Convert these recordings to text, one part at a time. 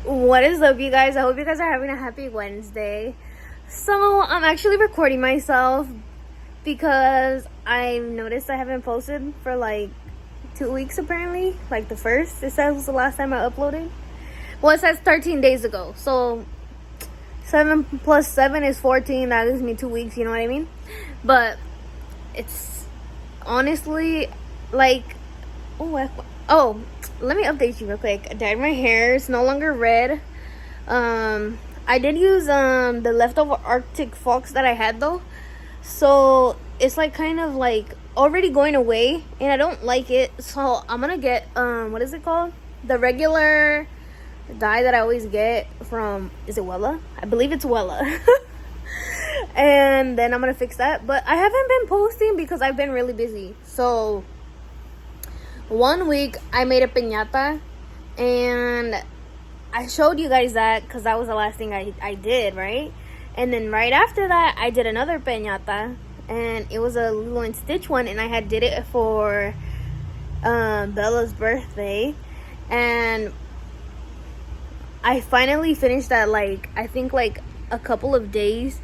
What is up, you guys? I hope you guys are having a happy Wednesday. So, I'm actually recording myself because I noticed I haven't posted for like 2 weeks apparently. Like the first, it says was the last time I uploaded. Well, it says 13 days ago. So, 7 plus 7 is 14. That gives me 2 weeks, you know what I mean? But it's honestly like, oh, let me update you real quick. I dyed my hair. It's no longer red. I did use the leftover Arctic Fox that I had though, so it's like kind of like already going away, and I don't like it. So I'm gonna get what is it called? The regular dye that I always get from, is it Wella? I believe it's Wella. And then I'm gonna fix that. But I haven't been posting because I've been really busy. So 1 week I made a piñata, and I showed you guys that because that was the last thing I did, right? And then right after that, I did another piñata, and it was a Lilo and Stitch one, and I did it for Bella's birthday, and I finally finished that, like, I think like a couple of days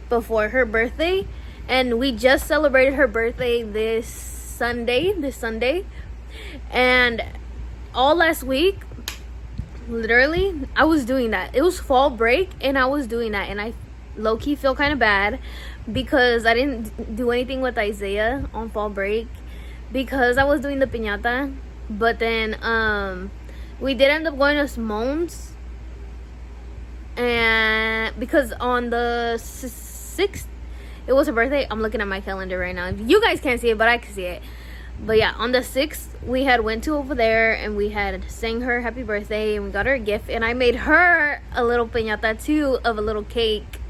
before her birthday, and we just celebrated her birthday this Sunday, and all last week, literally, I was doing that. It was fall break, and I was doing that, and I low-key feel kind of bad because I didn't do anything with Isaiah on fall break because I was doing the piñata. But then we did end up going to Simone's, and because on the 6th it was her birthday. I'm looking at my calendar right now. You guys can't see it, but I can see it. But yeah, on the 6th, we had went to over there, and we had sang her happy birthday, and we got her a gift, and I made her a little piñata too, of a little cake.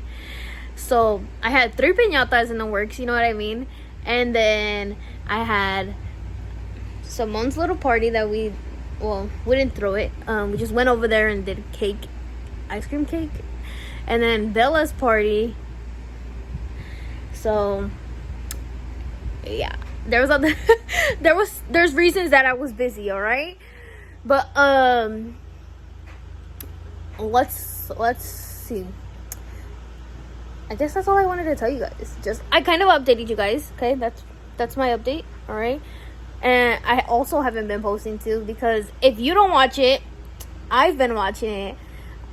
So I had 3 piñatas in the works, you know what I mean? And then I had Simone's little party that we didn't throw it. We just went over there and did cake, ice cream cake. And then Bella's party. So yeah. There's reasons that I was busy, all right? But let's see. I guess that's all I wanted to tell you guys. Just I kind of updated you guys, okay? That's my update, all right? And I also haven't been posting too, because if you don't watch it, I've been watching it.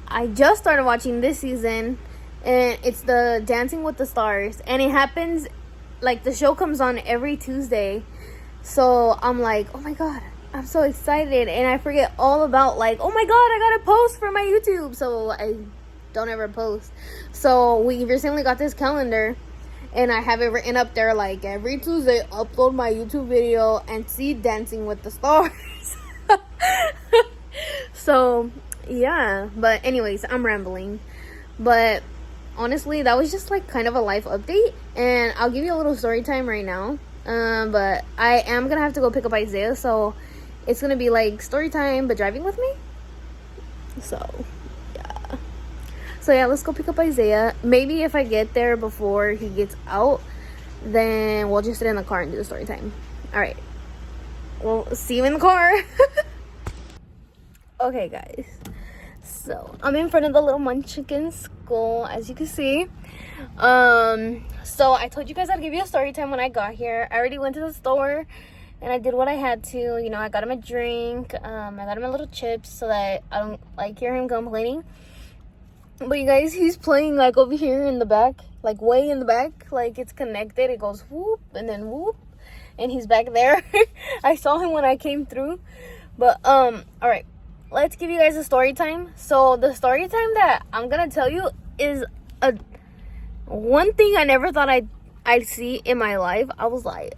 I just started watching this season, and it's the Dancing with the Stars, and it happens like the show comes on every Tuesday. So I'm like, oh my god, I'm so excited, and I forget all about, like, oh my god, I gotta post for my YouTube, so I don't ever post. So we recently got this calendar, and I have it written up there like every Tuesday, upload my YouTube video and see Dancing with the Stars. So yeah, but anyways, I'm rambling. But honestly, that was just like kind of a life update, and I'll give you a little story time right now. But I am gonna have to go pick up Isaiah, so it's gonna be like story time but driving with me. So yeah, let's go pick up Isaiah. Maybe if I get there before he gets out, then we'll just sit in the car and do the story time. All right, well, see you in the car. Okay, guys, so I'm in front of the little Munchkin school, as you can see. So I told you guys I'd give you a story time when I got here. I already went to the store, and I did what I had to. You know, I got him a drink. I got him a little chips so that I don't like hear him complaining. But you guys, he's playing like over here in the back, like way in the back, like it's connected. It goes whoop and then whoop, and he's back there. I saw him when I came through. But all right, let's give you guys a story time. So the story time that I'm gonna tell you is one thing I never thought I'd see in my life. I was like,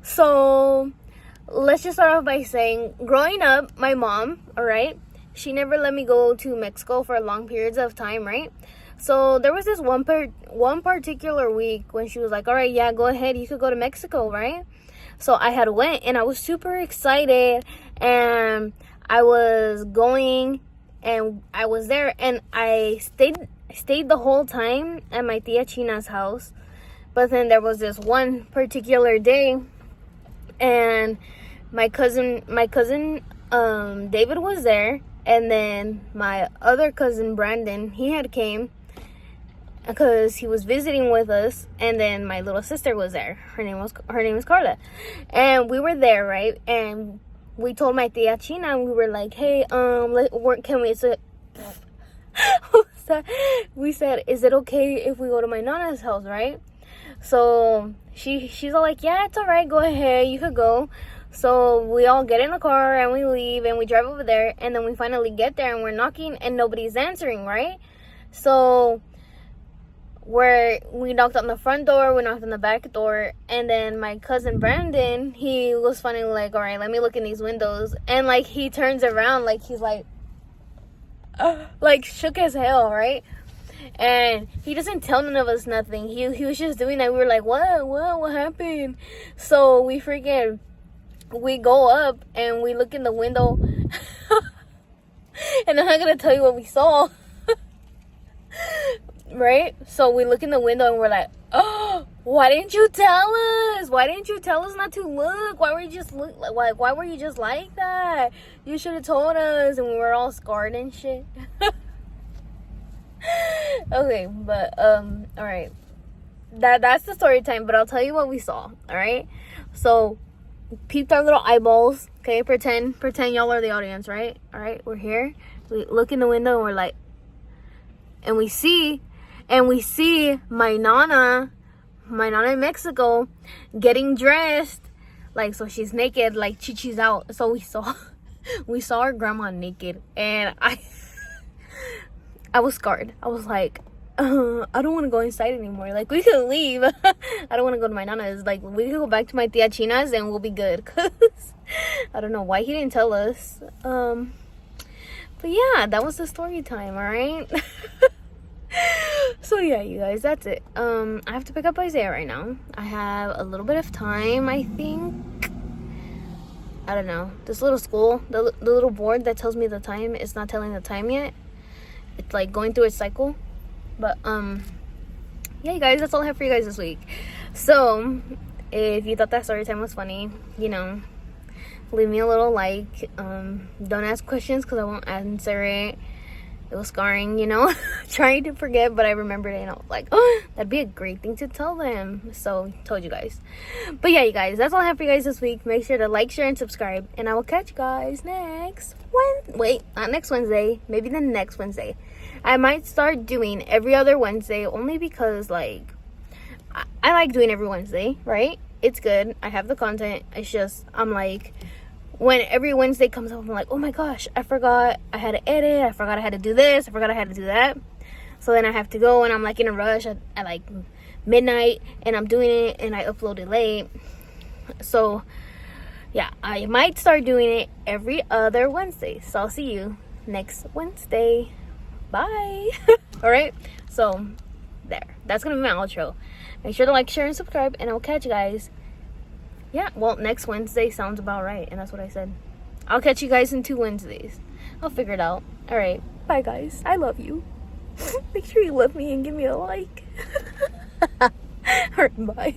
so let's just start off by saying, growing up, my mom, all right, she never let me go to Mexico for long periods of time, right? So there was this one particular week when she was like, all right, yeah, go ahead, you could go to Mexico, right? So I had went, and I was super excited, and I was going, and I was there, and I stayed the whole time at my tia China's house. But then there was this one particular day, and my cousin David was there, and then my other cousin Brandon, he had came because he was visiting with us, and then my little sister was there. Her name is Carla, and we were there, right? And we told my tia China, and we were like, hey, can we we said, is it okay if we go to my nana's house, right? So she's all like, yeah, it's all right, go ahead, you could go. So we all get in the car and we leave and we drive over there, and then we finally get there and we're knocking and nobody's answering, right? So we knocked on the front door, we knocked on the back door, and then my cousin Brandon, he was finally like, all right, let me look in these windows. And like he turns around, like he's like shook as hell, right? And he doesn't tell none of us nothing. He was just doing that. We were like, what happened? So we go up and we look in the window. And I'm not gonna tell you what we saw. Right? So we look in the window and we're like, oh, why didn't you tell us? Why didn't you tell us not to look? Why were you just why were you just like that? You should have told us. And we were all scarred and shit. Okay, but all right. That's the story time, but I'll tell you what we saw, all right? So peeped our little eyeballs, okay? Pretend y'all are the audience, right? All right, we're here. We look in the window and we're like, and we see my nana in Mexico getting dressed, like, so she's naked, like chichi's out. So we saw our grandma naked, and I was scarred. I was like, I don't want to go inside anymore. Like, we could leave. I don't want to go to my nana's. Like, we could go back to my tia China's and we'll be good. Cause I don't know why he didn't tell us. But yeah, that was the story time. All right. So yeah, you guys, that's it. I have to pick up Isaiah right now. I have a little bit of time, I think. I don't know. This little school, the little board that tells me the time, is not telling the time yet. It's like going through its cycle. But yeah, you guys, that's all I have for you guys this week. So if you thought that story time was funny, you know, leave me a little like. Don't ask questions because I won't answer it. It was scarring, you know. Trying to forget, but I remembered it, and I was like, oh, that'd be a great thing to tell them. So told you guys. But yeah, you guys, that's all I have for you guys this week. Make sure to like, share, and subscribe, and I will catch you guys next not next Wednesday, maybe the next Wednesday. I might start doing every other Wednesday, only because like I like doing every Wednesday, right? It's good. I have the content. It's just I'm like, when every Wednesday comes up, I'm like, oh my gosh, I forgot I had to edit. I forgot I had to do this. I forgot I had to do that. So then I have to go, and I'm like in a rush at like midnight, and I'm doing it, and I uploaded late. So yeah, I might start doing it every other Wednesday. So I'll see you next Wednesday. Bye. All right. So there. That's going to be my outro. Make sure to like, share, and subscribe, and I'll catch you guys. Yeah, well, next Wednesday sounds about right, and that's what I said. I'll catch you guys in 2 Wednesdays. I'll figure it out. All right. Bye, guys. I love you. Make sure you love me and give me a like. All right, bye.